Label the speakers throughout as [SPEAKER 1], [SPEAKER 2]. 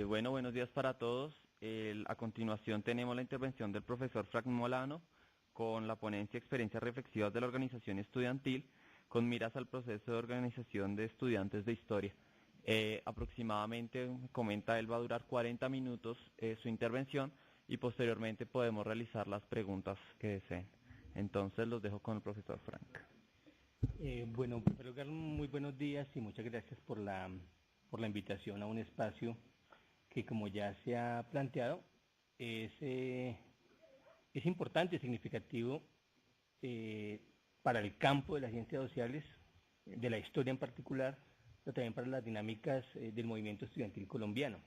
[SPEAKER 1] Bueno, buenos días para todos. A continuación tenemos la intervención del profesor Frank Molano con la ponencia Experiencias reflexivas de la organización estudiantil con miras al proceso de organización de estudiantes de historia. Aproximadamente, comenta él, va a durar 40 minutos su intervención y posteriormente podemos realizar las preguntas que deseen. Entonces los dejo con el profesor Frank.
[SPEAKER 2] Bueno, en primer lugar, muy buenos días y muchas gracias por la invitación a un espacio que, como ya se ha planteado, es importante, significativo para el campo de las ciencias sociales, de la historia en particular, pero también para las dinámicas del movimiento estudiantil colombiano.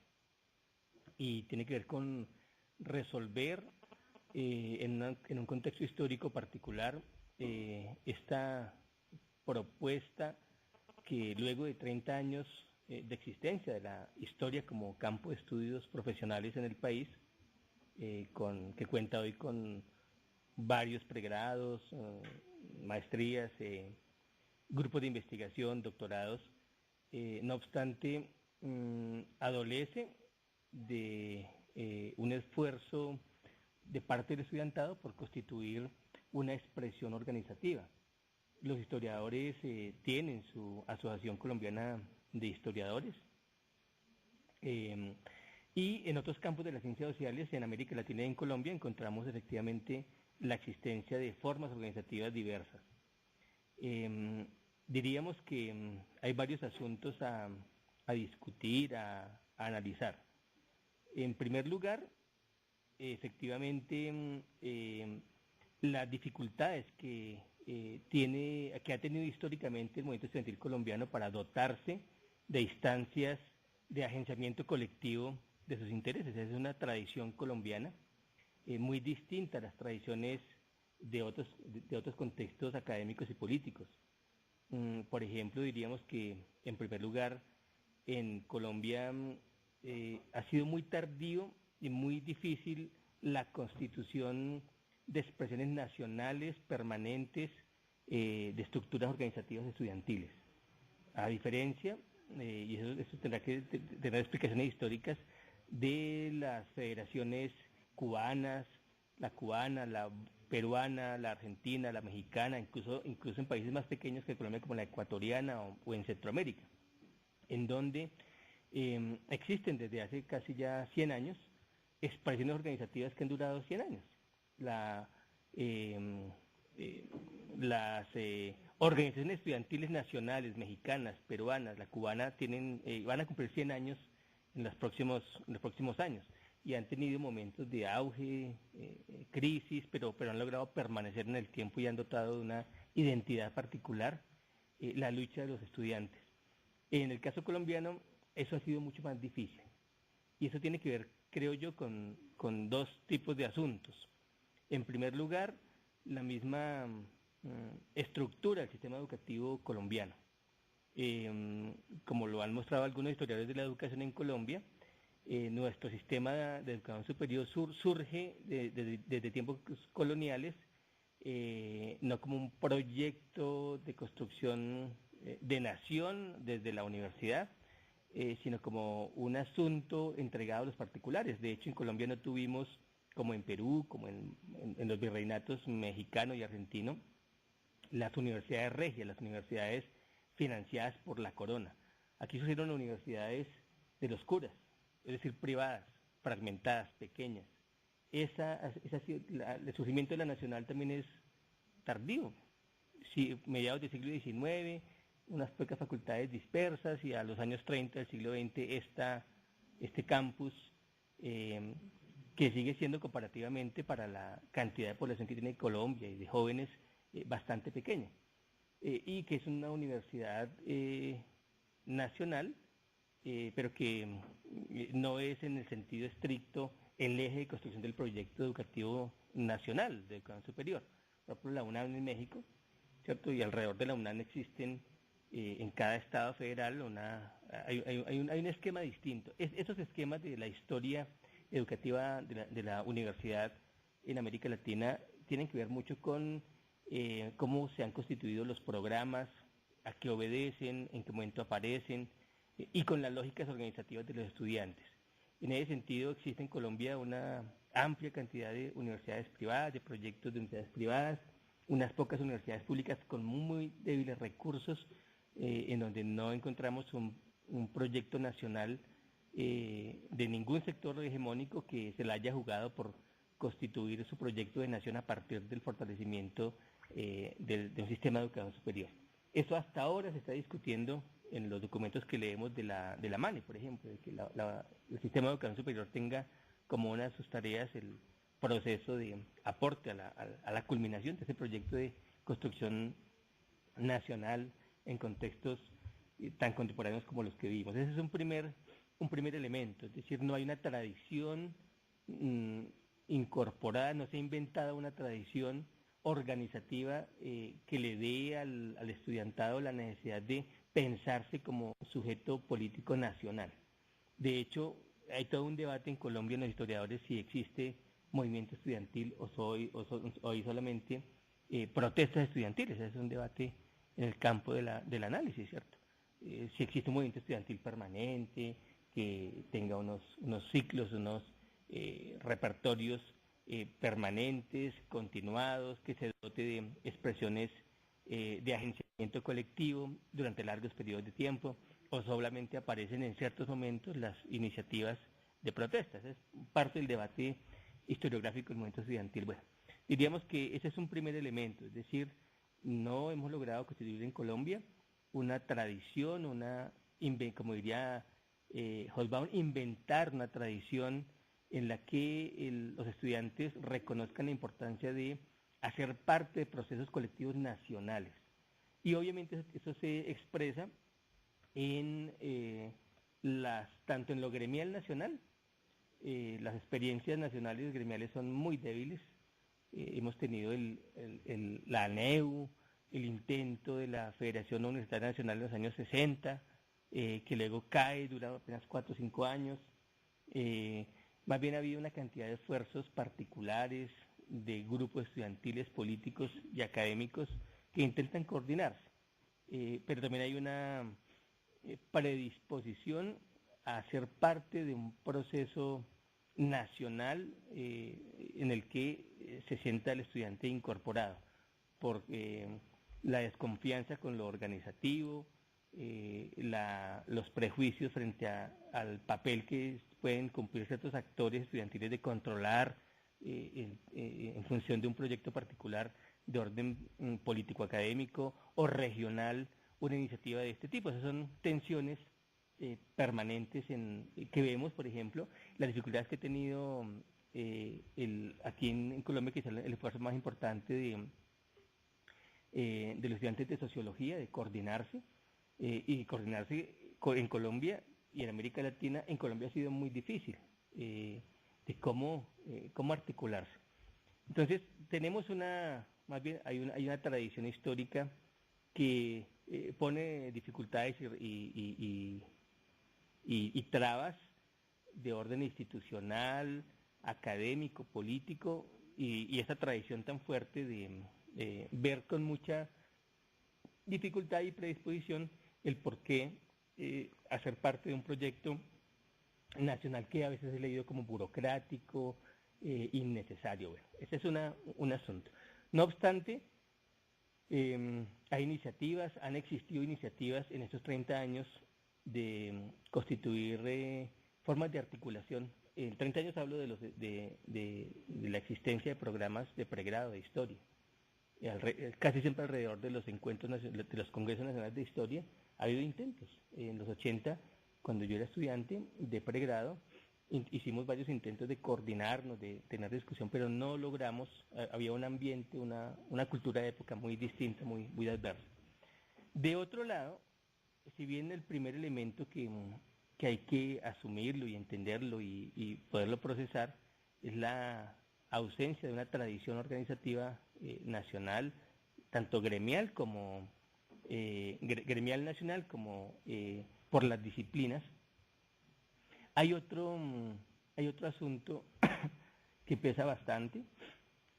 [SPEAKER 2] Y tiene que ver con resolver en un contexto histórico particular esta propuesta que luego de 30 años de existencia de la historia como campo de estudios profesionales en el país, que cuenta hoy con varios pregrados, maestrías, grupos de investigación, doctorados, no obstante, adolece de un esfuerzo de parte del estudiantado por constituir una expresión organizativa. Los historiadores tienen su Asociación Colombiana de Historiadores y en otros campos de las ciencias sociales, en América Latina y en Colombia, encontramos efectivamente la existencia de formas organizativas diversas. Diríamos que hay varios asuntos a discutir, a analizar. En primer lugar, efectivamente, las dificultades que ha tenido históricamente el movimiento estudiantil colombiano para dotarse de instancias de agenciamiento colectivo de sus intereses. Es una tradición colombiana muy distinta a las tradiciones de otros contextos académicos y políticos. Por ejemplo, diríamos que, en primer lugar, en Colombia ha sido muy tardío y muy difícil la constitución de expresiones nacionales permanentes de estructuras organizativas estudiantiles. A diferencia, y eso tendrá que tener explicaciones históricas, de las federaciones cubanas, la cubana, la peruana, la argentina, la mexicana, incluso en países más pequeños que Colombia, como la ecuatoriana o en Centroamérica, en donde existen desde hace casi ya 100 años expresiones organizativas que han durado 100 años. Las organizaciones estudiantiles nacionales, mexicanas, peruanas, la cubana, van a cumplir 100 años en los próximos años y han tenido momentos de auge, crisis, pero han logrado permanecer en el tiempo y han dotado de una identidad particular la lucha de los estudiantes. En el caso colombiano, eso ha sido mucho más difícil y eso tiene que ver, creo yo, con dos tipos de asuntos. En primer lugar, la misma estructura del sistema educativo colombiano. Como lo han mostrado algunos historiadores de la educación en Colombia, nuestro sistema de educación superior surge desde tiempos coloniales, no como un proyecto de construcción de nación desde la universidad, sino como un asunto entregado a los particulares. De hecho, en Colombia no tuvimos, como en Perú, como en los virreinatos mexicano y argentino, las universidades regias, las universidades financiadas por la corona. Aquí surgieron universidades de los curas, es decir, privadas, fragmentadas, pequeñas. El surgimiento de la nacional también es tardío, sí, mediados del siglo XIX, unas pocas facultades dispersas, y a los años 30 del siglo XX este campus, que sigue siendo comparativamente para la cantidad de población que tiene Colombia y de jóvenes bastante pequeña, y que es una universidad nacional, pero que no es en el sentido estricto el eje de construcción del proyecto educativo nacional de educación superior. Por ejemplo, la UNAM en México, ¿cierto? Y alrededor de la UNAM existen en cada estado federal hay un esquema distinto. Esos esquemas de la historia educativa de la universidad en América Latina tienen que ver mucho con cómo se han constituido los programas, a qué obedecen, en qué momento aparecen, y con las lógicas organizativas de los estudiantes. En ese sentido, existe en Colombia una amplia cantidad de universidades privadas, de proyectos de universidades privadas, unas pocas universidades públicas con muy débiles recursos, en donde no encontramos un proyecto nacional de ningún sector hegemónico que se la haya jugado por constituir su proyecto de nación a partir del fortalecimiento de un sistema de educación superior. Eso hasta ahora se está discutiendo en los documentos que leemos de la MANE, por ejemplo, de que el sistema de educación superior tenga como una de sus tareas el proceso de aporte a la culminación de ese proyecto de construcción nacional en contextos tan contemporáneos como los que vivimos. Ese es un primer elemento, es decir, no hay una tradición incorporada, no se ha inventado una tradición organizativa que le dé al estudiantado la necesidad de pensarse como sujeto político nacional. De hecho, hay todo un debate en Colombia en los historiadores si existe movimiento estudiantil o hay solamente protestas estudiantiles. Ese es un debate en el campo del análisis, ¿cierto? Si existe un movimiento estudiantil permanente, que tenga unos ciclos, unos repertorios permanentes, continuados, que se dote de expresiones de agenciamiento colectivo durante largos periodos de tiempo, o solamente aparecen en ciertos momentos las iniciativas de protestas. Es parte del debate historiográfico del movimiento estudiantil. Bueno, diríamos que ese es un primer elemento, es decir, no hemos logrado constituir en Colombia una tradición, como diría Hobsbawm, inventar una tradición en la que los estudiantes reconozcan la importancia de hacer parte de procesos colectivos nacionales. Y obviamente eso se expresa en tanto en lo gremial nacional, las experiencias nacionales gremiales son muy débiles. Hemos tenido la ANEU, el intento de la Federación Universitaria Nacional en los años 60, que luego cae, dura apenas 4 o 5 años. Más bien ha habido una cantidad de esfuerzos particulares de grupos estudiantiles, políticos y académicos que intentan coordinarse, pero también hay una predisposición a ser parte de un proceso nacional en el que se sienta el estudiante incorporado, porque la desconfianza con lo organizativo, los prejuicios frente al papel que pueden cumplir ciertos actores estudiantiles de controlar en función de un proyecto particular de orden político-académico o regional una iniciativa de este tipo. Esas son tensiones permanentes que vemos, por ejemplo, las dificultades que ha tenido aquí en Colombia, que es el esfuerzo más importante de los estudiantes de sociología, de coordinarse, y coordinarse en Colombia y en América Latina. En Colombia ha sido muy difícil de cómo articularse. Entonces, tenemos más bien hay una tradición histórica que pone dificultades y trabas de orden institucional, académico, político, y esa tradición tan fuerte de ver con mucha dificultad y predisposición el por qué hacer parte de un proyecto nacional que a veces es leído como burocrático, innecesario. Bueno, ese es un asunto. No obstante, han existido iniciativas en estos 30 años de constituir formas de articulación. En 30 años hablo de la existencia de programas de pregrado de historia. Casi siempre alrededor de los encuentros de los congresos nacionales de historia ha habido intentos. En los 80, cuando yo era estudiante de pregrado, hicimos varios intentos de coordinarnos, de tener discusión, pero no logramos. Había un ambiente, una cultura de época muy distinta, muy adversa. De otro lado, si bien el primer elemento que hay que asumirlo y entenderlo y poderlo procesar es la ausencia de una tradición organizativa nacional, tanto gremial nacional como por las disciplinas. Hay otro asunto que pesa bastante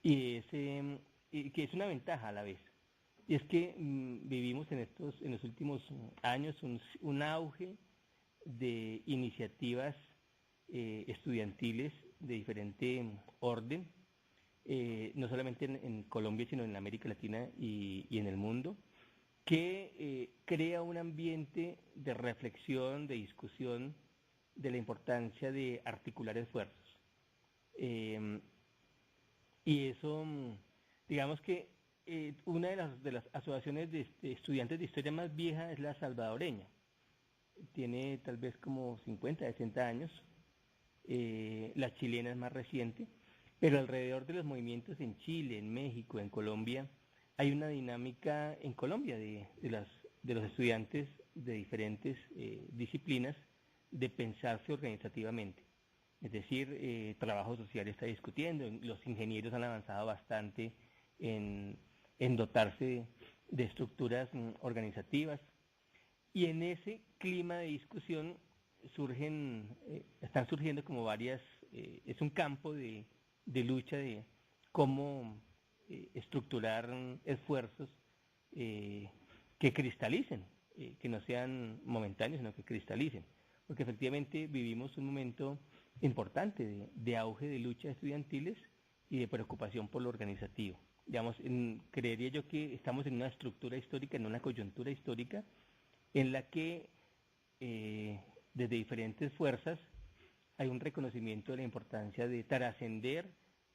[SPEAKER 2] y que es una ventaja a la vez. Y es que vivimos en los últimos años un auge de iniciativas estudiantiles de diferente orden, no solamente en Colombia, sino en América Latina y en el mundo, que crea un ambiente de reflexión, de discusión, de la importancia de articular esfuerzos. Y eso, digamos que una de las asociaciones de estudiantes de historia más vieja es la salvadoreña. Tiene tal vez como 50, 60 años. La chilena es más reciente, pero alrededor de los movimientos en Chile, en México, en Colombia, hay una dinámica en Colombia de los estudiantes de diferentes disciplinas de pensarse organizativamente. Es decir, trabajo social está discutiendo, los ingenieros han avanzado bastante en dotarse de estructuras organizativas, y en ese clima de discusión están surgiendo como varias, es un campo de lucha de cómo estructurar esfuerzos que cristalicen, que no sean momentáneos, sino que cristalicen, porque efectivamente vivimos un momento importante de auge de luchas estudiantiles y de preocupación por lo organizativo. Digamos, creería yo que estamos en una estructura histórica, en una coyuntura histórica, en la que desde diferentes fuerzas hay un reconocimiento de la importancia de trascender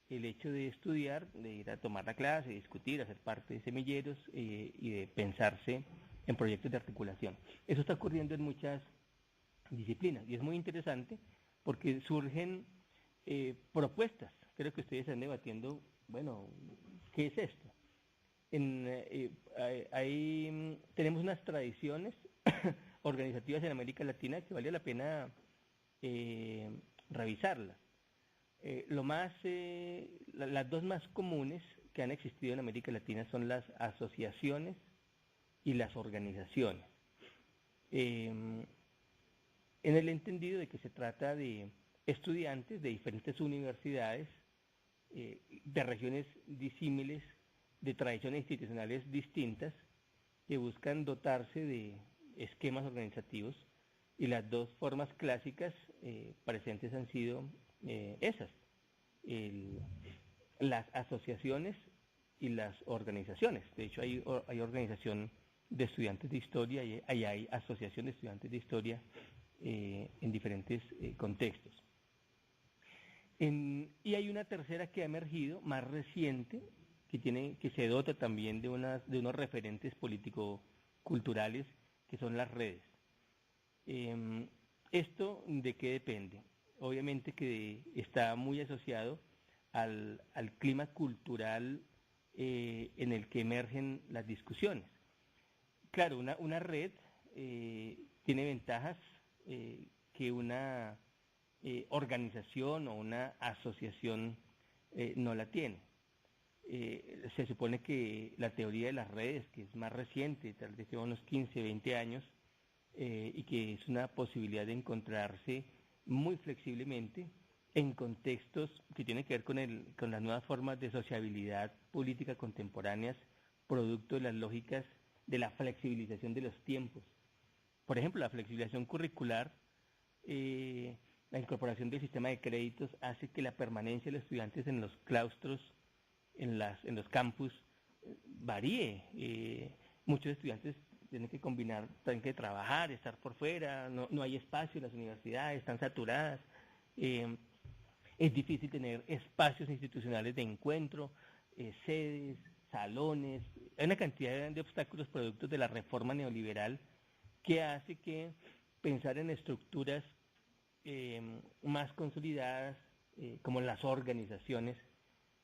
[SPEAKER 2] el hecho de estudiar, de ir a tomar la clase, de discutir, hacer parte de semilleros y de pensarse en proyectos de articulación. Eso está ocurriendo en muchas disciplinas y es muy interesante porque surgen propuestas. Creo que ustedes están debatiendo, bueno, ¿qué es esto? Tenemos unas tradiciones organizativas en América Latina que vale la pena revisarlas. Las dos más comunes que han existido en América Latina son las asociaciones y las organizaciones. En el entendido de que se trata de estudiantes de diferentes universidades, de regiones disímiles, de tradiciones institucionales distintas, que buscan dotarse de esquemas organizativos, y las dos formas clásicas presentes han sido esas, las asociaciones y las organizaciones. De hecho, hay organización de estudiantes de historia y hay asociación de estudiantes de historia en diferentes contextos. Y hay una tercera que ha emergido, más reciente, que se dota también de unos referentes político-culturales, que son las redes. ¿Esto de qué depende? Obviamente que está muy asociado al clima cultural en el que emergen las discusiones. Claro, una red tiene ventajas que una organización o una asociación no la tiene. Se supone que la teoría de las redes, que es más reciente, tal vez lleva unos 15, 20 años, y que es una posibilidad de encontrarse muy flexiblemente en contextos que tienen que ver con las nuevas formas de sociabilidad política contemporáneas, producto de las lógicas de la flexibilización de los tiempos. Por ejemplo, la flexibilización curricular, la incorporación del sistema de créditos hace que la permanencia de los estudiantes en los claustros, en los campus, varíe. Muchos estudiantes tienen que combinar, tienen que trabajar, estar por fuera, no hay espacio en las universidades, están saturadas. Es difícil tener espacios institucionales de encuentro, sedes, salones. Hay una cantidad de obstáculos productos de la reforma neoliberal que hace que pensar en estructuras más consolidadas, como las organizaciones,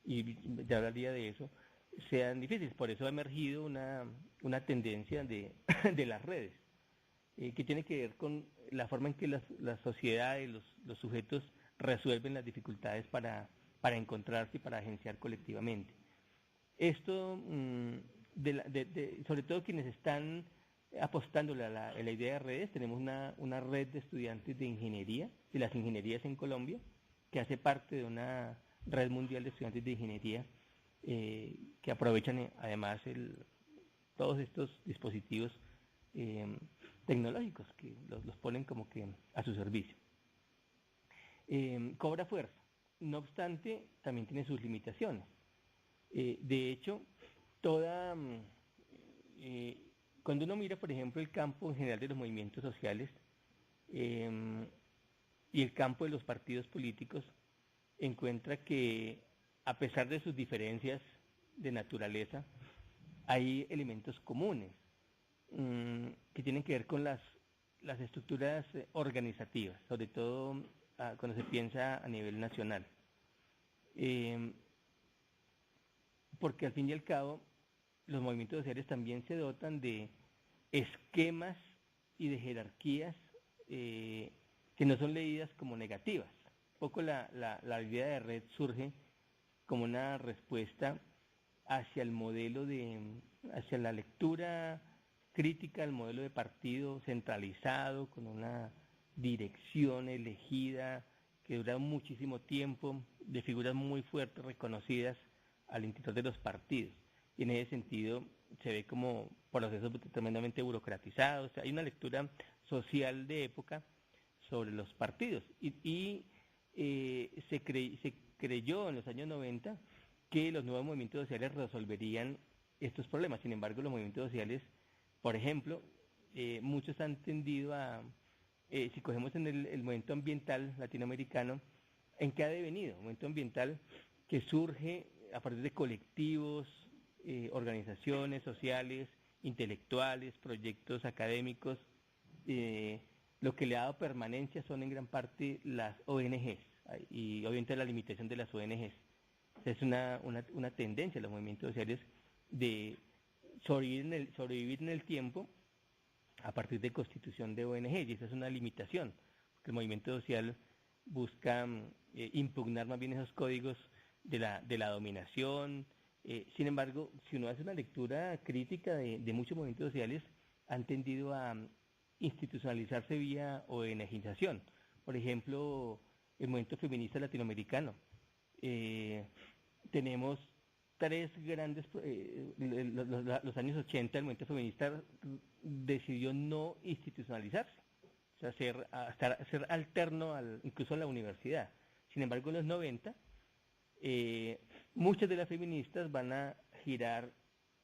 [SPEAKER 2] y ya hablaría de eso, sean difíciles. Por eso ha emergido una tendencia de las redes, que tiene que ver con la forma en que las sociedades, los sujetos resuelven las dificultades para encontrarse y para agenciar colectivamente. Esto, sobre todo quienes están apostando a la idea de redes, tenemos una red de estudiantes de ingeniería, de las ingenierías en Colombia, que hace parte de una red mundial de estudiantes de ingeniería, que aprovechan además todos estos dispositivos tecnológicos que los ponen como que a su servicio. cobra fuerza. No obstante, también tiene sus limitaciones. De hecho, toda, cuando uno mira, por ejemplo, el campo en general de los movimientos sociales y el campo de los partidos políticos, encuentra que a pesar de sus diferencias de naturaleza, hay elementos comunes que tienen que ver con las estructuras organizativas, sobre todo cuando se piensa a nivel nacional. Porque al fin y al cabo, los movimientos sociales también se dotan de esquemas y de jerarquías que no son leídas como negativas. Un poco la idea de red surge como una respuesta hacia el modelo hacia la lectura crítica del modelo de partido centralizado, con una dirección elegida que dura muchísimo tiempo, de figuras muy fuertes reconocidas al interior de los partidos. Y en ese sentido se ve como procesos tremendamente burocratizados. Hay una lectura social de época sobre los partidos y se creyó en los años 90 que los nuevos movimientos sociales resolverían estos problemas. Sin embargo, los movimientos sociales, por ejemplo, muchos han tendido a, si cogemos en el movimiento ambiental latinoamericano, ¿en qué ha devenido? Un movimiento ambiental que surge a partir de colectivos, organizaciones sociales, intelectuales, proyectos académicos. Lo que le ha dado permanencia son en gran parte las ONGs y obviamente la limitación de las ONGs. Es una tendencia de los movimientos sociales de sobrevivir en el tiempo a partir de constitución de ONG, y esa es una limitación, porque el movimiento social busca impugnar más bien esos códigos de la dominación. Sin embargo, si uno hace una lectura crítica de muchos movimientos sociales, han tendido a institucionalizarse vía ONGización. Por ejemplo, el movimiento feminista latinoamericano. Tenemos tres grandes, los años 80 el movimiento feminista decidió no institucionalizarse, o sea, ser alterno incluso a la universidad. Sin embargo, en los 90, muchas de las feministas van a girar,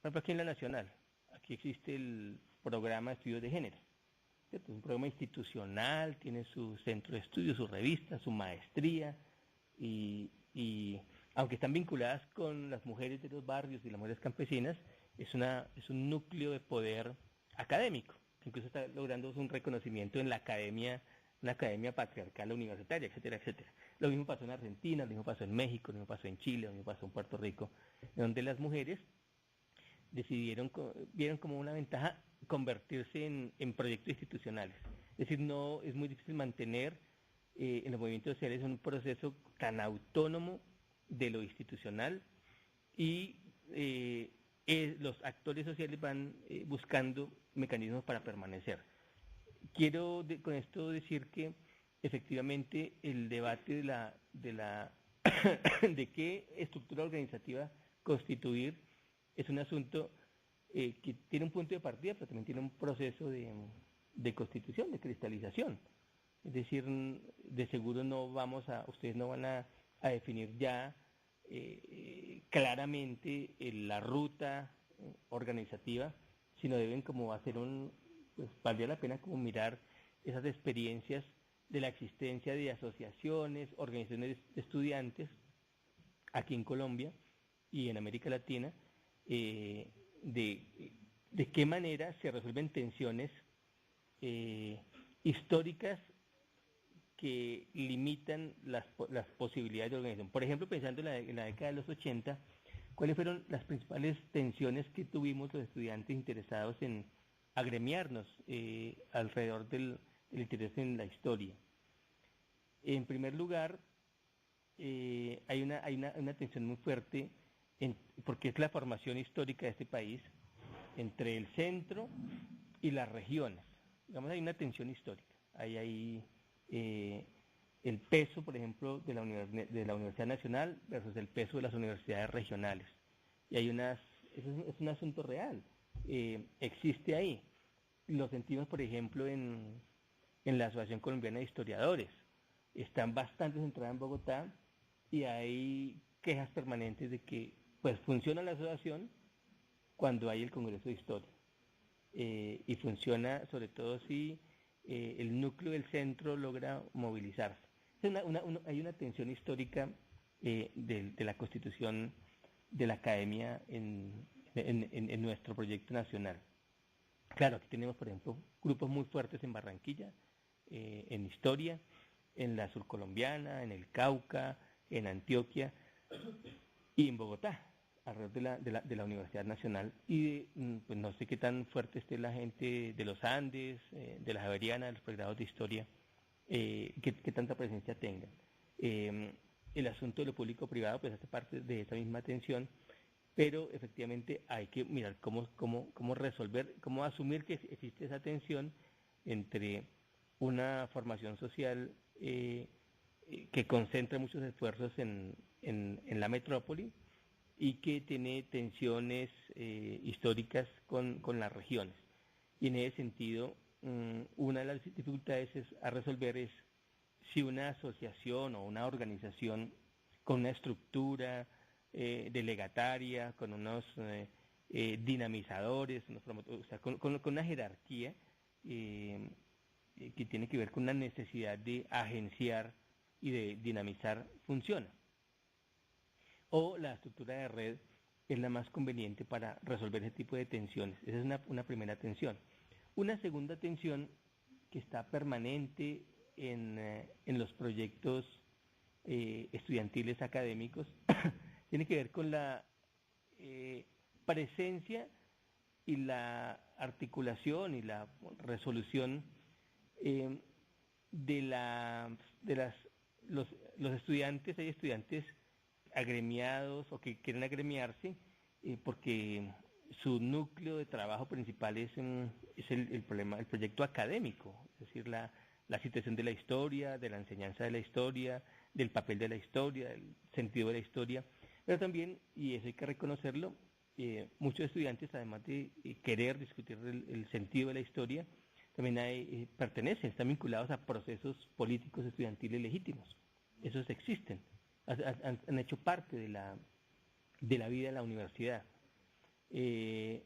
[SPEAKER 2] por ejemplo, aquí en la Nacional, aquí existe el programa de estudios de género, ¿cierto? Es un programa institucional, tiene su centro de estudio, su revista, su maestría, y aunque están vinculadas con las mujeres de los barrios y las mujeres campesinas, es un núcleo de poder académico, que incluso está logrando un reconocimiento en la academia, una academia patriarcal universitaria, etcétera, etcétera. Lo mismo pasó en Argentina, lo mismo pasó en México, lo mismo pasó en Chile, lo mismo pasó en Puerto Rico, donde las mujeres vieron como una ventaja convertirse en proyectos institucionales. Es decir, no es muy difícil mantener en los movimientos sociales un proceso tan autónomo de lo institucional, y los actores sociales van buscando mecanismos para permanecer. Quiero con esto decir que efectivamente el debate de qué estructura organizativa constituir es un asunto que tiene un punto de partida, pero también tiene un proceso de constitución, de cristalización. Es decir, de seguro ustedes no van a definir ya claramente la ruta organizativa, sino deben como hacer pues valdría la pena como mirar esas experiencias de la existencia de asociaciones, organizaciones de estudiantes aquí en Colombia y en América Latina, de qué manera se resuelven tensiones históricas que limitan las posibilidades de organización. Por ejemplo, pensando en la década de los 80, ¿cuáles fueron las principales tensiones que tuvimos los estudiantes interesados en agremiarnos alrededor del interés en la historia? En primer lugar, hay una tensión muy fuerte, porque es la formación histórica de este país, entre el centro y las regiones. Digamos, hay una tensión histórica. Hay el peso, por ejemplo, de la Universidad Nacional versus el peso de las universidades regionales. Y es un asunto real. Existe ahí. Lo sentimos, por ejemplo, en la Asociación Colombiana de Historiadores. están bastante centradas en Bogotá y hay quejas permanentes de que pues funciona la asociación cuando hay el Congreso de Historia. Y funciona sobre todo si el núcleo del centro logra movilizarse. Hay una tensión histórica de la constitución de la academia en nuestro proyecto nacional. Claro, aquí tenemos, por ejemplo, grupos muy fuertes en Barranquilla, en historia, en la surcolombiana, en el Cauca, en Antioquia y en Bogotá, alrededor de la Universidad Nacional. Y pues no sé qué tan fuerte esté la gente de los Andes, de la Javeriana, de los pregrados de historia, qué tanta presencia tengan. El asunto de lo público-privado pues hace parte de esa misma tensión, pero efectivamente hay que mirar cómo resolver, cómo asumir que existe esa tensión entre una formación social que concentra muchos esfuerzos en la metrópoli y que tiene tensiones históricas con las regiones. Y en ese sentido, una de las dificultades a resolver es si una asociación o una organización con una estructura delegataria, con unos dinamizadores, o sea, con una jerarquía que tiene que ver con una necesidad de agenciar y de dinamizar, funciona. O la estructura de red es la más conveniente para resolver ese tipo de tensiones. Esa es una primera tensión. Una segunda tensión que está permanente en los proyectos estudiantiles académicos tiene que ver con la presencia y la articulación y la resolución los estudiantes. Hay estudiantes agremiados o que quieren agremiarse porque su núcleo de trabajo principal es el proyecto académico, es decir, la situación de la historia, de la enseñanza de la historia, del papel de la historia, del sentido de la historia, pero también, y eso hay que reconocerlo, muchos estudiantes, además de querer discutir el sentido de la historia, también pertenecen, están vinculados a procesos políticos estudiantiles legítimos. Esos existen, han hecho parte de la vida de la universidad, que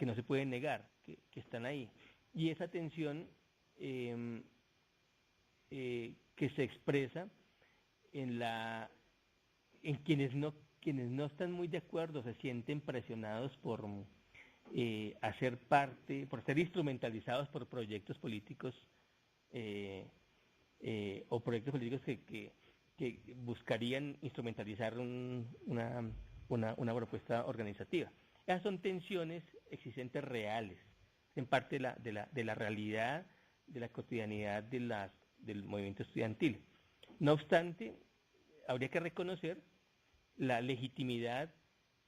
[SPEAKER 2] no se pueden negar, que están ahí. Y esa tensión que se expresa en quienes no están muy de acuerdo, se sienten presionados por hacer parte, por ser instrumentalizados por proyectos políticos o proyectos políticos que buscarían instrumentalizar una propuesta organizativa. Esas son tensiones existentes reales, en parte de la realidad, de la cotidianidad del movimiento estudiantil. No obstante, habría que reconocer la legitimidad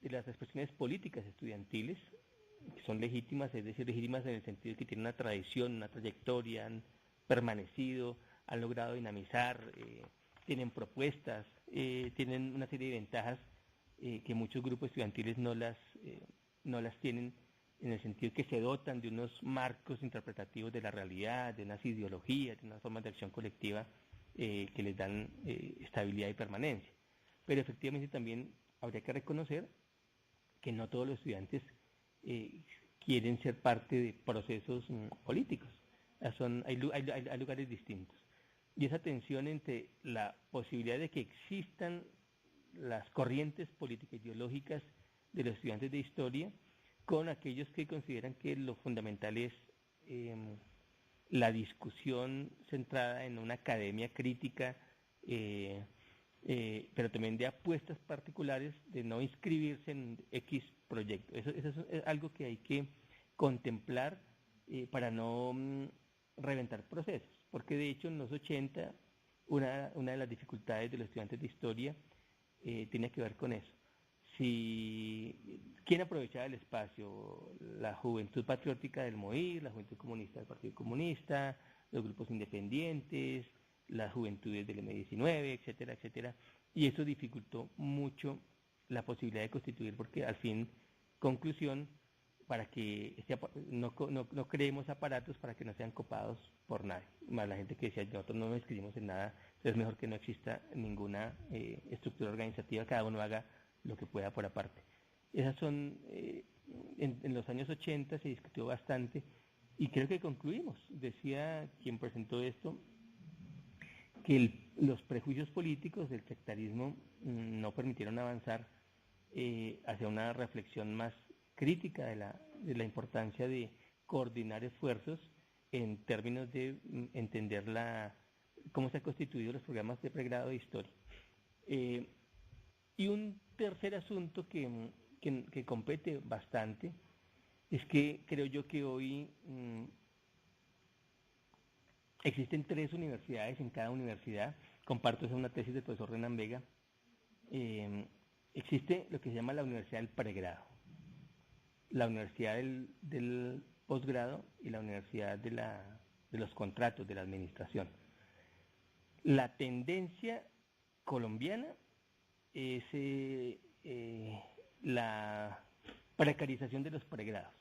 [SPEAKER 2] de las expresiones políticas estudiantiles, que son legítimas, es decir, legítimas en el sentido de que tienen una tradición, una trayectoria, han permanecido, han logrado dinamizar, tienen propuestas, tienen una serie de ventajas que muchos grupos estudiantiles no las tienen, en el sentido que se dotan de unos marcos interpretativos de la realidad, de unas ideologías, de unas formas de acción colectiva que les dan estabilidad y permanencia. Pero efectivamente también habría que reconocer que no todos los estudiantes quieren ser parte de procesos políticos. Hay lugares distintos. Y esa tensión entre la posibilidad de que existan las corrientes políticas ideológicas de los estudiantes de historia con aquellos que consideran que lo fundamental es la discusión centrada en una academia crítica, pero también de apuestas particulares, de no inscribirse en X proyecto. Eso es algo que hay que contemplar para no reventar procesos, porque de hecho en los 80 una de las dificultades de los estudiantes de historia tiene que ver con eso. ¿Quién aprovechaba el espacio? La juventud patriótica del MOIR, la juventud comunista del Partido Comunista, los grupos independientes, las juventudes del M19, etcétera, etcétera. Y eso dificultó mucho la posibilidad de constituir, porque al fin, conclusión, para que no creemos aparatos para que no sean copados por nadie. Más la gente que decía, nosotros no nos inscribimos en nada, entonces es mejor que no exista ninguna estructura organizativa, cada uno haga lo que pueda por aparte. Esas son, en los años 80 se discutió bastante y creo que concluimos. Decía quien presentó esto, que los prejuicios políticos del sectarismo no permitieron avanzar hacia una reflexión más crítica de la importancia de coordinar esfuerzos en términos de entender cómo se han constituido los programas de pregrado de historia. Y un tercer asunto que compete bastante es que creo yo que hoy existen 3 universidades. En cada universidad, comparto esa una tesis del profesor Renan Vega, existe lo que se llama la universidad del pregrado, la universidad del posgrado y la universidad de los contratos, de la administración. La tendencia colombiana es la precarización de los pregrados.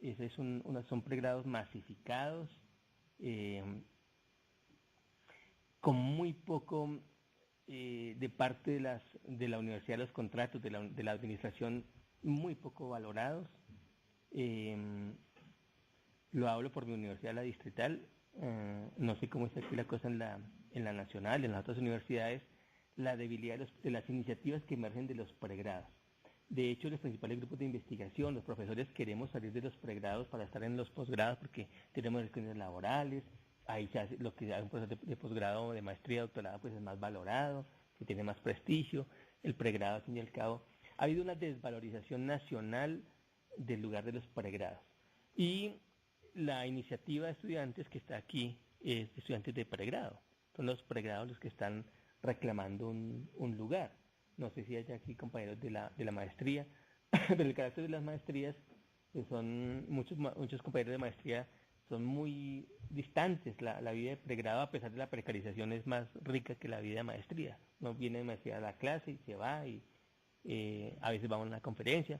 [SPEAKER 2] Ese son pregrados masificados, con muy poco de parte de la universidad de los contratos, de la administración, muy poco valorados. Lo hablo por mi universidad, la distrital, no sé cómo está aquí la cosa en la nacional, en las otras universidades, la debilidad de las iniciativas que emergen de los pregrados. De hecho, los principales grupos de investigación, los profesores queremos salir de los pregrados para estar en los posgrados porque tenemos relaciones laborales, ahí se hace lo que hay un proceso de posgrado, de maestría, doctorado, pues es más valorado, que tiene más prestigio. El pregrado, al fin y al cabo, ha habido una desvalorización nacional del lugar de los pregrados. Y la iniciativa de estudiantes que está aquí es de estudiantes de pregrado. Son los pregrados los que están reclamando un lugar. No sé si hay aquí compañeros de la maestría, pero el carácter de las maestrías, que son muchos compañeros de maestría, son muy distantes. La vida de pregrado, a pesar de la precarización, es más rica que la vida de maestría. Uno viene de maestría a la clase y se va, y a veces va a una conferencia,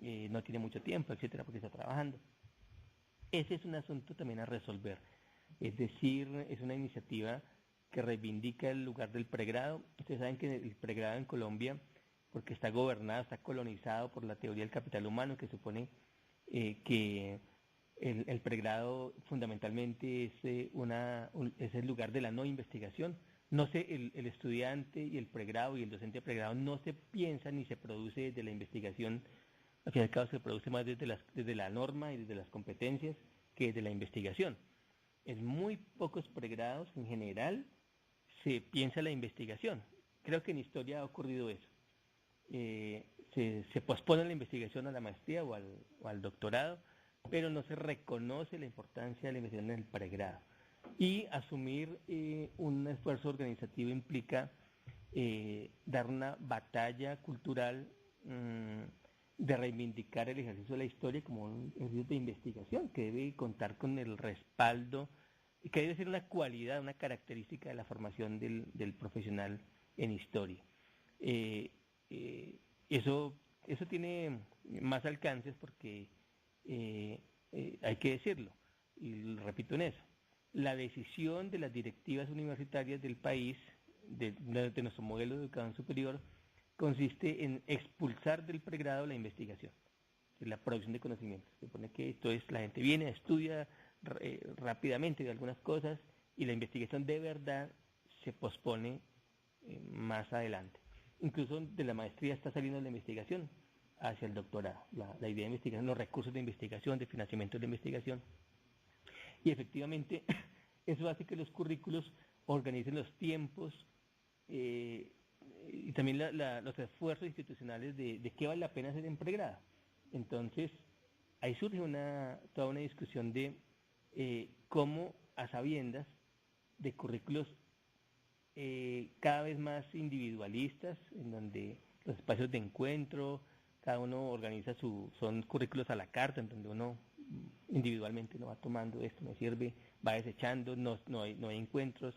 [SPEAKER 2] no tiene mucho tiempo, etcétera, porque está trabajando. Ese es un asunto también a resolver. Es decir, es una iniciativa que reivindica el lugar del pregrado. Ustedes saben que el pregrado en Colombia, porque está gobernado, está colonizado por la teoría del capital humano, que supone que el pregrado fundamentalmente es el lugar de la no investigación. No sé, el estudiante y el pregrado y el docente de pregrado no se piensa ni se produce desde la investigación. Al fin y al cabo se produce más desde la norma y desde las competencias que desde la investigación. En muy pocos pregrados en general se piensa la investigación. Creo que en historia ha ocurrido eso. Se pospone la investigación a la maestría o al doctorado, pero no se reconoce la importancia de la investigación en el pregrado. Y asumir un esfuerzo organizativo implica dar una batalla cultural de reivindicar el ejercicio de la historia como un ejercicio de investigación que debe contar con el respaldo, y que debe ser una cualidad, una característica de la formación del profesional en historia. Eso tiene más alcances porque hay que decirlo, y repito en eso, la decisión de las directivas universitarias del país, de nuestro modelo de educación superior, consiste en expulsar del pregrado la investigación, la producción de conocimientos. Se supone que esto es, la gente viene, estudia rápidamente de algunas cosas y la investigación de verdad se pospone más adelante. Incluso de la maestría está saliendo la investigación hacia el doctorado, la idea de investigación, los recursos de investigación, de financiamiento de la investigación. Y efectivamente eso hace que los currículos organicen los tiempos y también los esfuerzos institucionales de qué vale la pena hacer en pregrado. Entonces, ahí surge toda una discusión de cómo, a sabiendas de currículos cada vez más individualistas, en donde los espacios de encuentro, cada uno organiza son currículos a la carta, en donde uno individualmente no va tomando, esto me sirve, va desechando, no hay encuentros.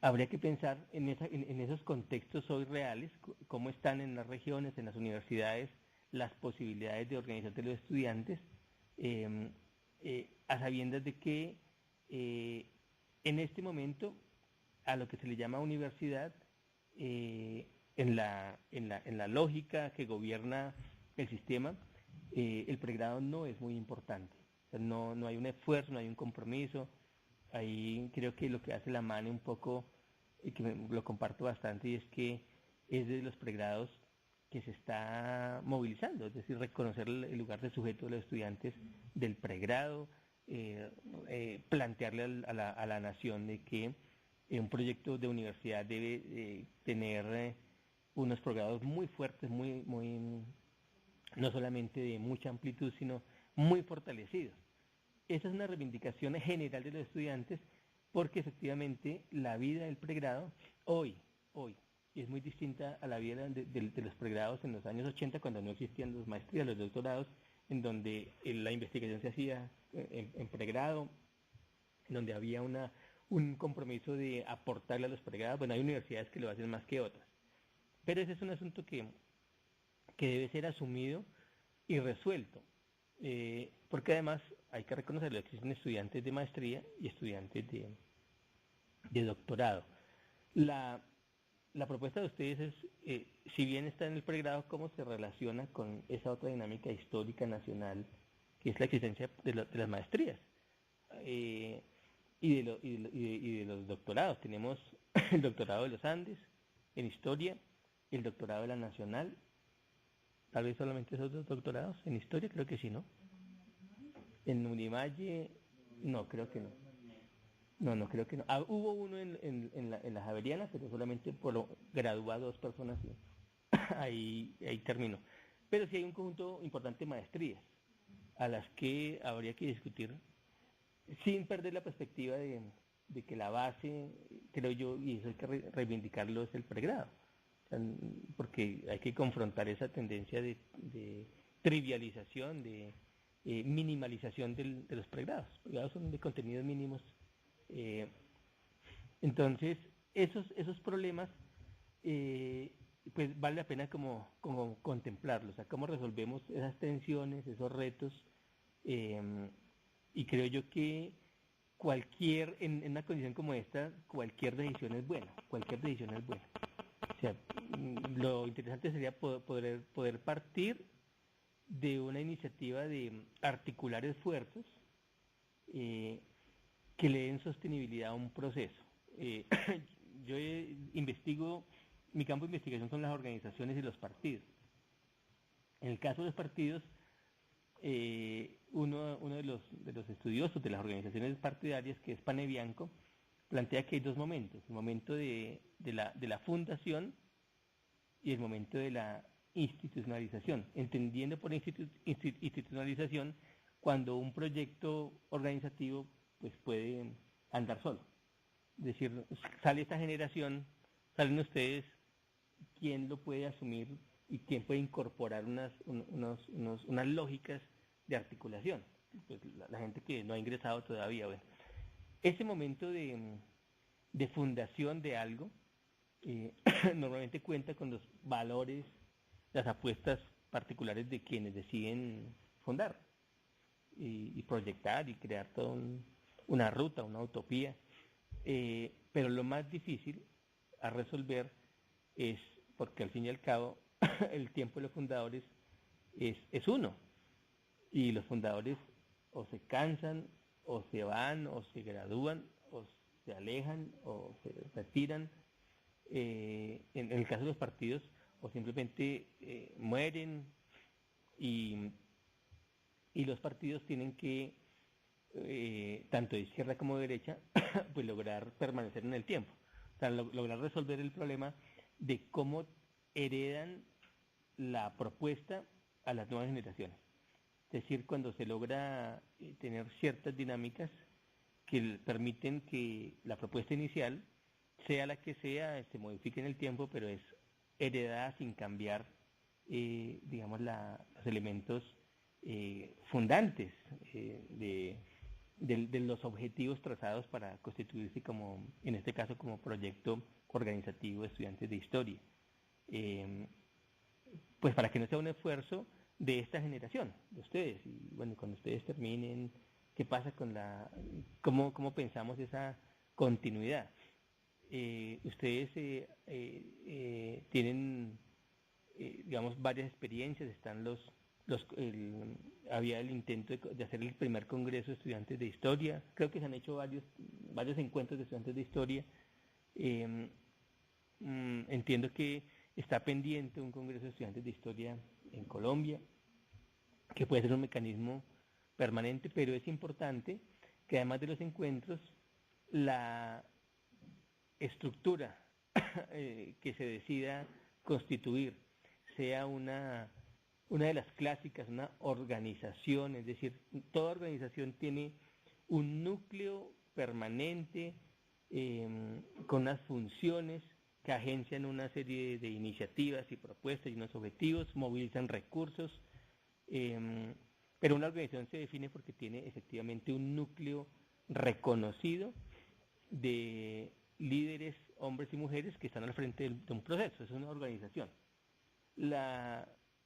[SPEAKER 2] Habría que pensar en esos contextos hoy reales, cómo están en las regiones, en las universidades, las posibilidades de organización de los estudiantes, a sabiendas de que en este momento a lo que se le llama universidad, en la lógica que gobierna el sistema, el pregrado no es muy importante. O sea, no hay un esfuerzo, no hay un compromiso. Ahí creo que lo que hace la MANE un poco, y que lo comparto bastante, y es que es de los pregrados que se está movilizando, es decir, reconocer el lugar de sujeto de los estudiantes del pregrado, plantearle a la nación de que un proyecto de universidad debe tener unos pregrados muy fuertes, no solamente de mucha amplitud, sino muy fortalecidos. Esa es una reivindicación general de los estudiantes, porque efectivamente la vida del pregrado hoy es muy distinta a la vida de los pregrados en los años 80, cuando no existían las maestrías, los doctorados, en donde la investigación se hacía en pregrado, en donde había un compromiso de aportarle a los pregrados. Bueno, hay universidades que lo hacen más que otras, pero ese es un asunto que debe ser asumido y resuelto, porque además hay que reconocerlo, existen estudiantes de maestría y estudiantes de doctorado. La propuesta de ustedes es, si bien está en el pregrado, ¿cómo se relaciona con esa otra dinámica histórica nacional que es la existencia de las maestrías y de los doctorados? Tenemos el doctorado de los Andes en historia, el doctorado de la Nacional, tal vez solamente esos dos doctorados en historia, creo que sí, ¿no? En Univalle, no, creo que no. No, creo que no. Hubo uno en la Javeriana, pero solamente graduó a 2 personas y ahí terminó. Pero sí hay un conjunto importante de maestrías a las que habría que discutir sin perder la perspectiva de que la base, creo yo, y eso hay que reivindicarlo, es el pregrado. O sea, porque hay que confrontar esa tendencia de trivialización, de minimalización de los pregrados. Los pregrados son de contenidos mínimos. Entonces, esos problemas, pues vale la pena como contemplarlos, o sea, cómo resolvemos esas tensiones, esos retos, y creo yo que en una condición como esta, cualquier decisión es buena, O sea, lo interesante sería poder partir de una iniciativa de articular esfuerzos que le den sostenibilidad a un proceso. Yo investigo, mi campo de investigación son las organizaciones y los partidos. En el caso de los partidos, uno de los estudiosos de las organizaciones partidarias, que es Panebianco, plantea que hay 2 momentos: el momento de la fundación y el momento de la institucionalización, entendiendo por institucionalización cuando un proyecto organizativo pues puede andar solo. Es decir, sale esta generación, salen ustedes, ¿quién lo puede asumir y quién puede incorporar unas lógicas de articulación? Pues la gente que no ha ingresado todavía. Bueno, ese momento de fundación de algo normalmente cuenta con los valores, las apuestas particulares de quienes deciden fundar y proyectar y crear toda una ruta, una utopía. Pero lo más difícil a resolver es, porque al fin y al cabo el tiempo de los fundadores es uno, y los fundadores o se cansan, o se van, o se gradúan, o se alejan, o se retiran. En el caso de los partidos, o simplemente mueren, y los partidos tienen que, tanto de izquierda como de derecha, pues lograr permanecer en el tiempo. O sea, lograr resolver el problema de cómo heredan la propuesta a las nuevas generaciones. Es decir, cuando se logra tener ciertas dinámicas que permiten que la propuesta inicial, sea la que sea, se modifique en el tiempo, pero es heredada sin cambiar, digamos, los elementos fundantes de los objetivos trazados para constituirse como, en este caso, como proyecto organizativo de estudiantes de historia. Pues para que no sea un esfuerzo de esta generación, de ustedes. Y bueno, cuando ustedes terminen, ¿qué pasa con cómo pensamos esa continuidad? Ustedes tienen, digamos, varias experiencias, están había el intento de hacer el primer congreso de estudiantes de historia, creo que se han hecho varios encuentros de estudiantes de historia. Entiendo que está pendiente un congreso de estudiantes de historia en Colombia, que puede ser un mecanismo permanente, pero es importante que además de los encuentros, la estructura que se decida constituir sea una de las clásicas, una organización, es decir, toda organización tiene un núcleo permanente con unas funciones que agencian una serie de iniciativas y propuestas y unos objetivos, movilizan recursos, pero una organización se define porque tiene efectivamente un núcleo reconocido de líderes, hombres y mujeres que están al frente de un proceso, es una organización.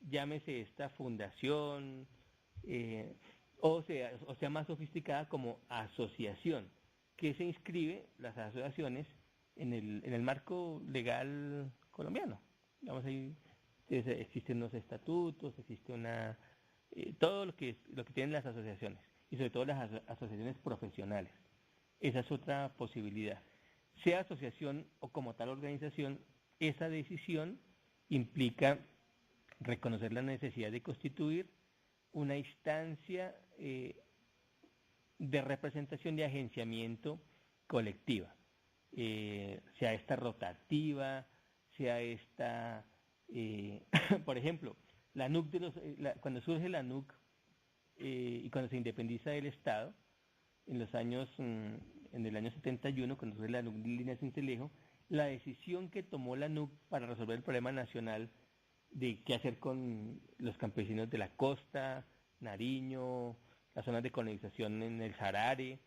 [SPEAKER 2] Llámese esta fundación, o sea más sofisticada como asociación, que se inscribe, las asociaciones, en el marco legal colombiano. Digamos, ahí existen unos estatutos, existe todo lo que tienen las asociaciones, y sobre todo las asociaciones profesionales. Esa es otra posibilidad. Sea asociación o como tal organización, esa decisión implica reconocer la necesidad de constituir una instancia de representación y agenciamiento colectiva, sea esta rotativa, sea esta, por ejemplo, la NUC cuando surge la NUC y cuando se independiza del Estado, en el año 71, cuando surge la NUC de Línea Sincelejo, la decisión que tomó la NUC para resolver el problema nacional de qué hacer con los campesinos de la costa, Nariño, las zonas de colonización en el Sarare,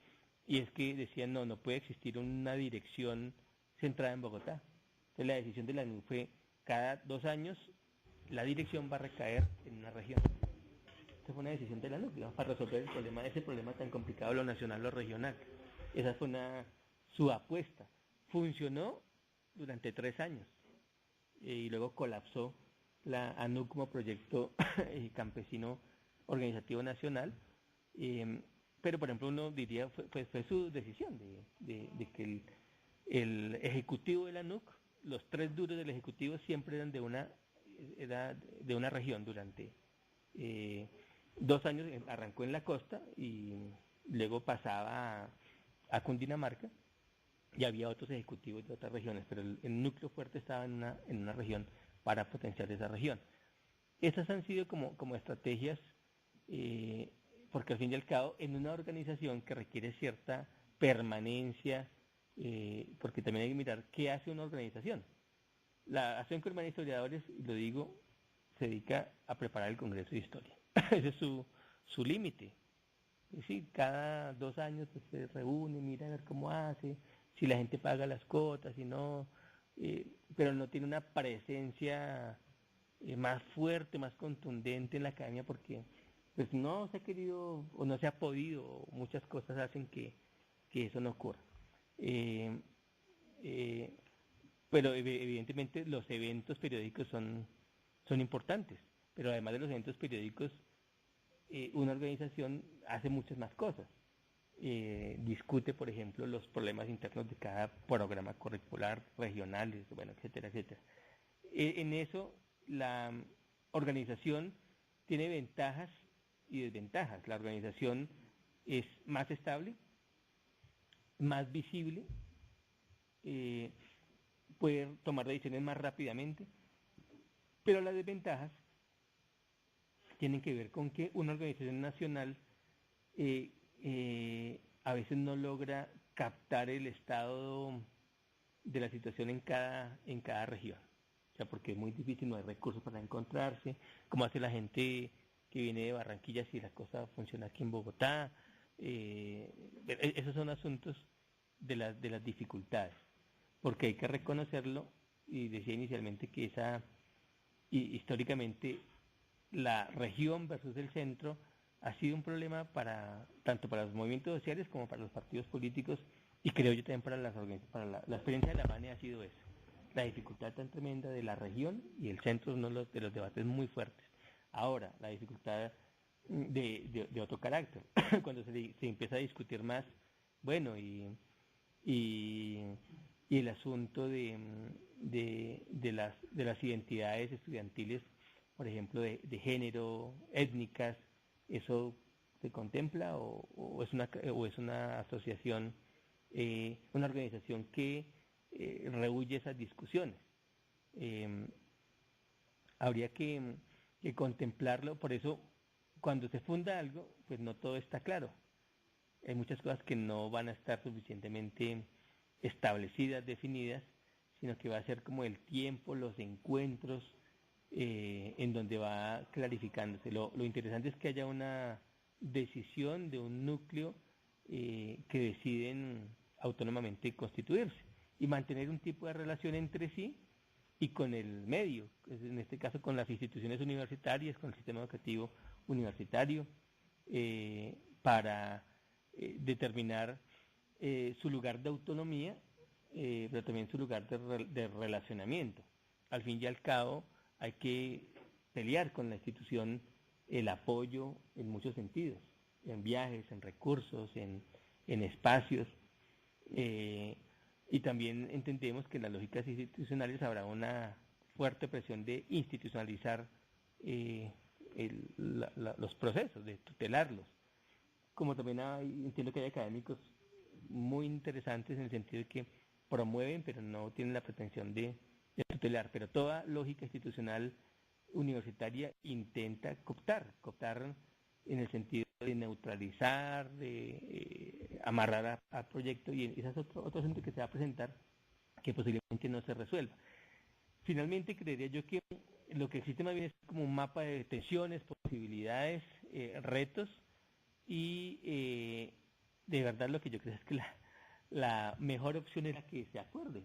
[SPEAKER 2] y es que decían no puede existir una dirección centrada en Bogotá. Entonces la decisión de la NUC fue cada 2 años la dirección va a recaer en una región. Esa fue una decisión de la NUC, digamos, para resolver ese problema tan complicado, lo nacional, lo regional. Esa fue su apuesta. Funcionó durante 3 años y luego colapsó la ANUC como proyecto campesino organizativo nacional, pero por ejemplo uno diría fue su decisión de que el ejecutivo de la ANUC, los 3 duros del ejecutivo siempre eran de una región. Durante 2 años arrancó en la costa y luego pasaba a Cundinamarca, y había otros ejecutivos de otras regiones, pero el núcleo fuerte estaba en una región para potenciar esa región. Estas han sido como estrategias, porque al fin y al cabo, en una organización que requiere cierta permanencia, porque también hay que mirar qué hace una organización. La Asociación Colombiana de Historiadores, lo digo, se dedica a preparar el Congreso de Historia. Ese es su límite. Es decir, cada 2 años pues, se reúne, mira a ver cómo hace, si la gente paga las cuotas, si no, pero no tiene una presencia más fuerte, más contundente en la academia, porque pues no se ha querido o no se ha podido, muchas cosas hacen que eso no ocurra. Pero evidentemente los eventos periódicos son importantes, pero además de los eventos periódicos, una organización hace muchas más cosas. Discute, por ejemplo, los problemas internos de cada programa curricular, regionales, bueno, etcétera, etcétera. En eso, la organización tiene ventajas y desventajas. La organización es más estable, más visible, puede tomar decisiones más rápidamente, pero las desventajas tienen que ver con que una organización nacional a veces no logra captar el estado de la situación en cada región. O sea, porque es muy difícil, no hay recursos para encontrarse, como hace la gente que viene de Barranquilla si la cosa funciona aquí en Bogotá. Esos son asuntos de las dificultades, porque hay que reconocerlo, y decía inicialmente que históricamente la región versus el centro ha sido un problema tanto para los movimientos sociales como para los partidos políticos, y creo yo también para la experiencia de la MANE ha sido eso, la dificultad tan tremenda de la región, y el centro es uno de los debates muy fuertes. Ahora, la dificultad de otro carácter, cuando se empieza a discutir más, bueno, y el asunto de las identidades estudiantiles, por ejemplo, de género, étnicas, ¿eso se contempla o es una asociación, una organización que rehúye esas discusiones? Habría que contemplarlo. Por eso, cuando se funda algo, pues no todo está claro. Hay muchas cosas que no van a estar suficientemente establecidas, definidas, sino que va a ser como el tiempo, los encuentros, en donde va clarificándose. Lo interesante es que haya una decisión de un núcleo que deciden autónomamente constituirse y mantener un tipo de relación entre sí y con el medio, en este caso con las instituciones universitarias, con el sistema educativo universitario, para determinar su lugar de autonomía, pero también su lugar de relacionamiento. Al fin y al cabo, hay que pelear con la institución el apoyo en muchos sentidos, en viajes, en recursos, en espacios, y también entendemos que en las lógicas institucionales habrá una fuerte presión de institucionalizar los procesos, de tutelarlos. Como también entiendo que hay académicos muy interesantes en el sentido de que promueven, pero no tienen la pretensión de tutelar. Pero toda lógica institucional universitaria intenta cooptar en el sentido de neutralizar, de amarrar al proyecto, y ese es otro asunto que se va a presentar que posiblemente no se resuelva. Finalmente, creería yo que lo que existe más bien es como un mapa de tensiones, posibilidades, retos, y de verdad lo que yo creo es que la mejor opción es la que se acuerde,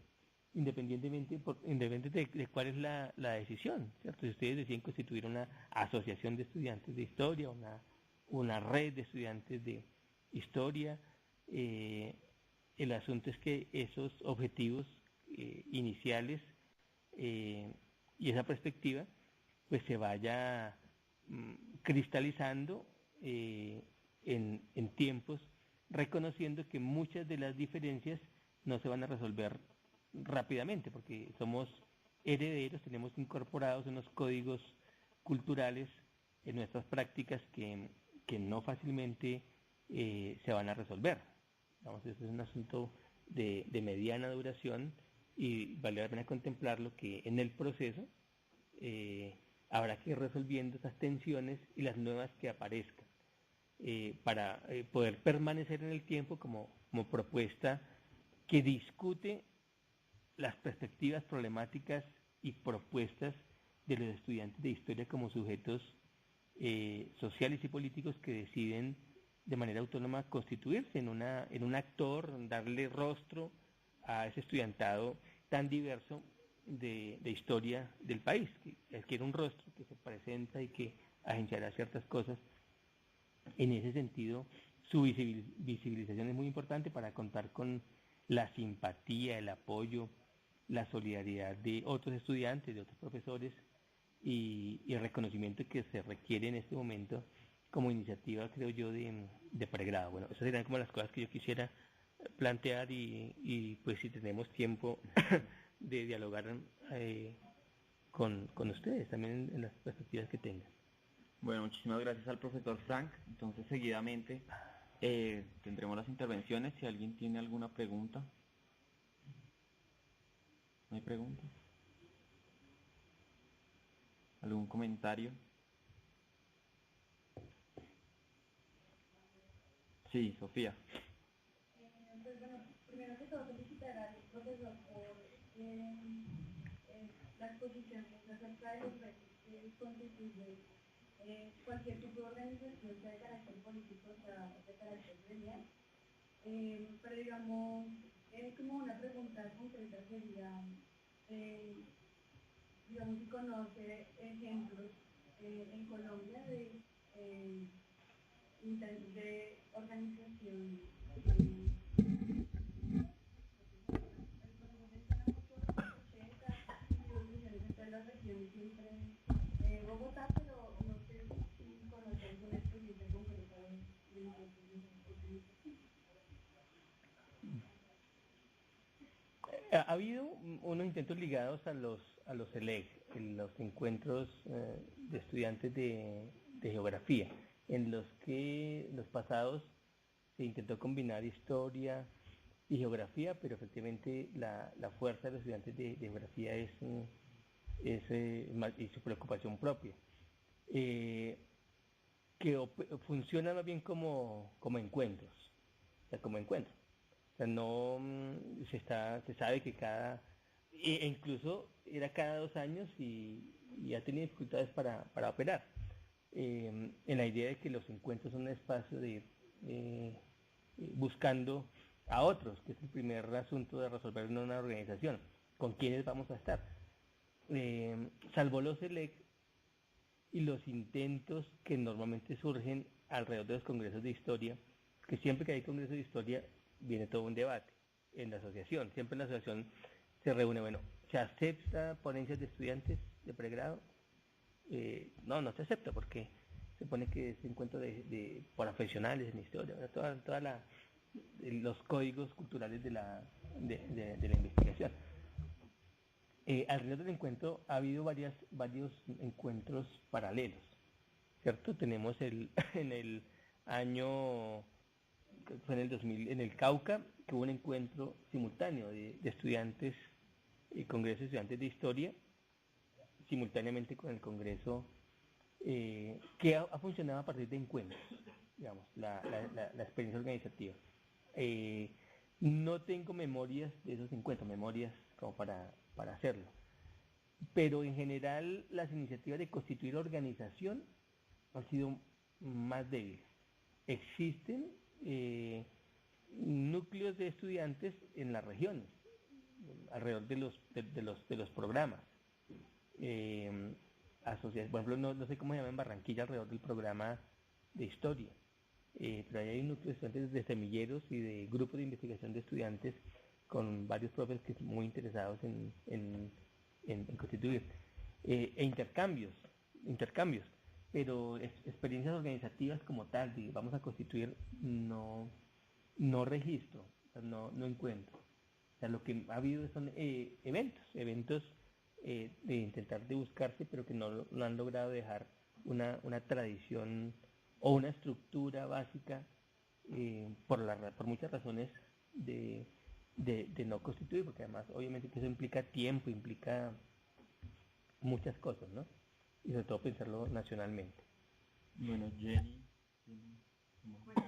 [SPEAKER 2] independientemente de cuál es la decisión, ¿cierto? Si ustedes deciden constituir una asociación de estudiantes de historia, una red de estudiantes de historia, el asunto es que esos objetivos iniciales y esa perspectiva pues se vaya cristalizando en tiempos, reconociendo que muchas de las diferencias no se van a resolver rápidamente, porque somos herederos, tenemos incorporados unos códigos culturales en nuestras prácticas que no fácilmente se van a resolver. Vamos, este es un asunto de mediana duración, y vale la pena contemplarlo, que en el proceso habrá que ir resolviendo esas tensiones y las nuevas que aparezcan, para poder permanecer en el tiempo como propuesta que discute las perspectivas problemáticas y propuestas de los estudiantes de historia como sujetos sociales y políticos que deciden de manera autónoma constituirse en un actor, darle rostro a ese estudiantado tan diverso de historia del país, que adquiere un rostro, que se presenta y que agenciará ciertas cosas. En ese sentido, su visibilización es muy importante para contar con la simpatía, el apoyo, la solidaridad de otros estudiantes, de otros profesores, y el reconocimiento que se requiere en este momento como iniciativa, creo yo, de pregrado. Bueno, esas serían como las cosas que yo quisiera plantear, y pues si tenemos tiempo de dialogar con ustedes también en las perspectivas que tengan.
[SPEAKER 1] Bueno, muchísimas gracias al profesor Frank. Entonces, seguidamente tendremos las intervenciones. Si alguien tiene alguna pregunta. ¿No hay preguntas? ¿Algún comentario? Sí, Sofía.
[SPEAKER 3] Pues bueno, primero que todo felicitar al profesor por la exposición acerca de los retos que constituye cualquier tipo de organización, sea de carácter político, sea de carácter gremial. Pero digamos, como una pregunta concreta sería, digamos, si conoce ejemplos en Colombia intentos de organización. El proceso menciona mucho los 80 y revoluciones entre las regiones y entre Bogotá, pero no sé si conoce alguna experiencia concreta de encuentros de organización.
[SPEAKER 2] Ha habido unos intentos ligados a los ELEC, los encuentros de estudiantes de geografía, en los que los pasados se intentó combinar historia y geografía, pero efectivamente la fuerza de los estudiantes de geografía es y su preocupación propia, que funciona más bien como encuentros, o sea, como encuentros. O sea, no se sabe que incluso era cada 2 años y ha tenido dificultades para operar. En la idea de que los encuentros son un espacio de ir buscando a otros, que es el primer asunto de resolver en una organización, con quiénes vamos a estar. Salvo los ELEC y los intentos que normalmente surgen alrededor de los congresos de historia, que siempre que hay congresos de historia viene todo un debate en la asociación. Siempre en la asociación se reúne, bueno, ¿se acepta ponencias de estudiantes de pregrado? No se acepta porque se pone que es encuentro de profesionales en historia, los códigos culturales de la investigación. Alrededor del encuentro ha habido varios encuentros paralelos, ¿cierto? Tenemos en el año, fue en el 2000, en el Cauca, que hubo un encuentro simultáneo de estudiantes, congreso de estudiantes de historia, simultáneamente con el congreso, que ha funcionado a partir de encuentros, digamos, la experiencia organizativa. No tengo memorias de esos encuentros, memorias como para hacerlo, pero en general las iniciativas de constituir organización han sido más débiles. Existen núcleos de estudiantes en las regiones, alrededor de los programas. Por ejemplo, no sé cómo se llama en Barranquilla alrededor del programa de historia, pero ahí hay un núcleo de estudiantes de semilleros y de grupos de investigación de estudiantes con varios profes que están muy interesados en constituir, intercambios, pero experiencias organizativas como tal, vamos a constituir, no registro, o sea, no encuentro. O sea, lo que ha habido son eventos de intentar de buscarse, pero que no han logrado dejar una tradición o una estructura básica, por muchas razones de no constituir, porque además obviamente que eso implica tiempo, implica muchas cosas, ¿no? Y sobre todo pensarlo nacionalmente.
[SPEAKER 1] Bueno, Jenny.
[SPEAKER 3] Bueno,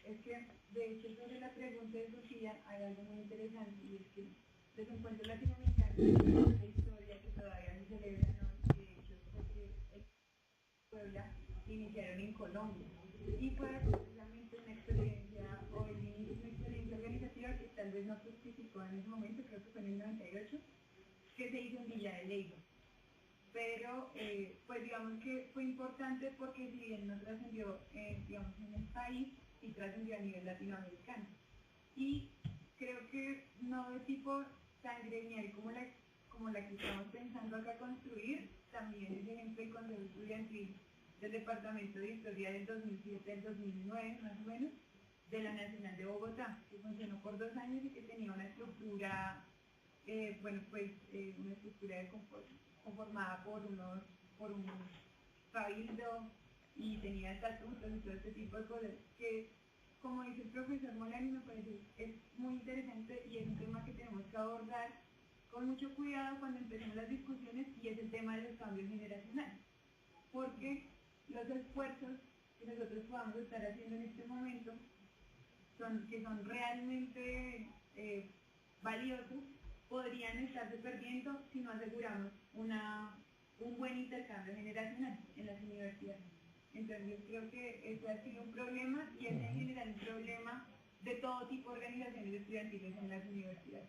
[SPEAKER 3] es que de hecho sobre la pregunta de Sofía hay algo muy interesante, y es que los encuentros latinoamericanos de historia que todavía se celebran hoy, de hecho porque en Puebla iniciaron en Colombia, y fue precisamente una experiencia organizativa que tal vez no fructificó en ese momento, creo que fue en el 98, que se hizo en Villa de Leyva. Pero pues digamos que fue importante porque si bien no trascendió digamos en el país, sí trascendió a nivel latinoamericano. Y creo que no de tipo tan gremial como la que estamos pensando acá construir, también es ejemplo el Consejo Estudiantil del Departamento de Historia del 2007 al 2009, más o menos, de la Nacional de Bogotá, que funcionó por 2 años y que tenía una estructura, una estructura conformada por un cabildo, y tenía estatutos y todo este tipo de cosas, que como dice el profesor Molani, me parece es muy interesante y es un tema que tenemos que abordar con mucho cuidado cuando empecemos las discusiones, y es el tema de los cambios generacionales, porque los esfuerzos que nosotros podamos estar haciendo en este momento que son realmente valiosos, podrían estarse perdiendo si no aseguramos un buen intercambio generacional en las universidades. Entonces yo creo que ese ha sido un problema, y es en general un problema de todo tipo de organizaciones estudiantiles en las universidades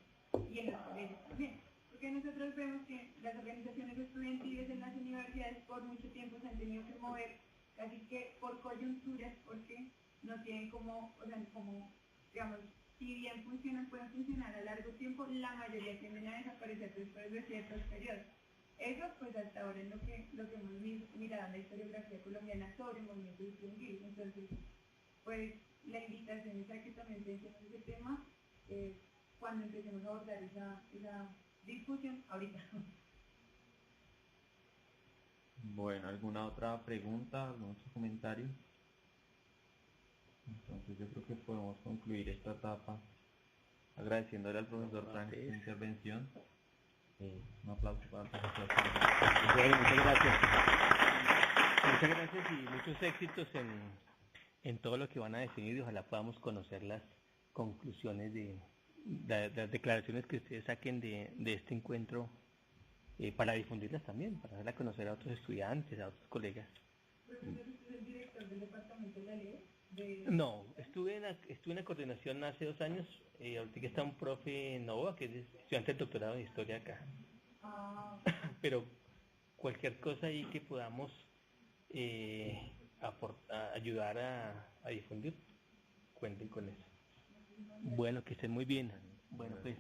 [SPEAKER 3] y en los colegios también, porque que nosotros vemos que las organizaciones estudiantiles en las universidades por mucho tiempo se han tenido que mover casi que por coyunturas, porque no tienen como, o sea, como, digamos, si bien funcionan, pueden funcionar a largo tiempo, la mayoría tienden a desaparecer después de ciertos periodos. Eso, pues hasta ahora es lo que hemos mirado en la historiografía colombiana sobre movimientos estudiantiles. Entonces, pues la invitación es a que también pensemos ese tema cuando empecemos a abordar esa discusión ahorita.
[SPEAKER 1] Bueno, ¿alguna otra pregunta, algún otro comentario? Entonces yo creo que podemos concluir esta etapa agradeciéndole al profesor Frank su intervención. Un aplauso para el profesor Frank.
[SPEAKER 2] Bueno, muchas gracias. Muchas gracias y muchos éxitos en todo lo que van a definir y ojalá podamos conocer las conclusiones de las declaraciones que ustedes saquen de este encuentro para difundirlas también, para darla a conocer a otros estudiantes, a otros colegas.
[SPEAKER 3] ¿Profesor, usted es el director del departamento de la ley?
[SPEAKER 2] No, estuve en la coordinación hace 2 años, ahorita está un profe Nova, que es estudiante de doctorado en historia acá. Pero cualquier cosa ahí que podamos ayudar a difundir, cuenten con eso. Bueno, que estén muy bien. Bueno, pues.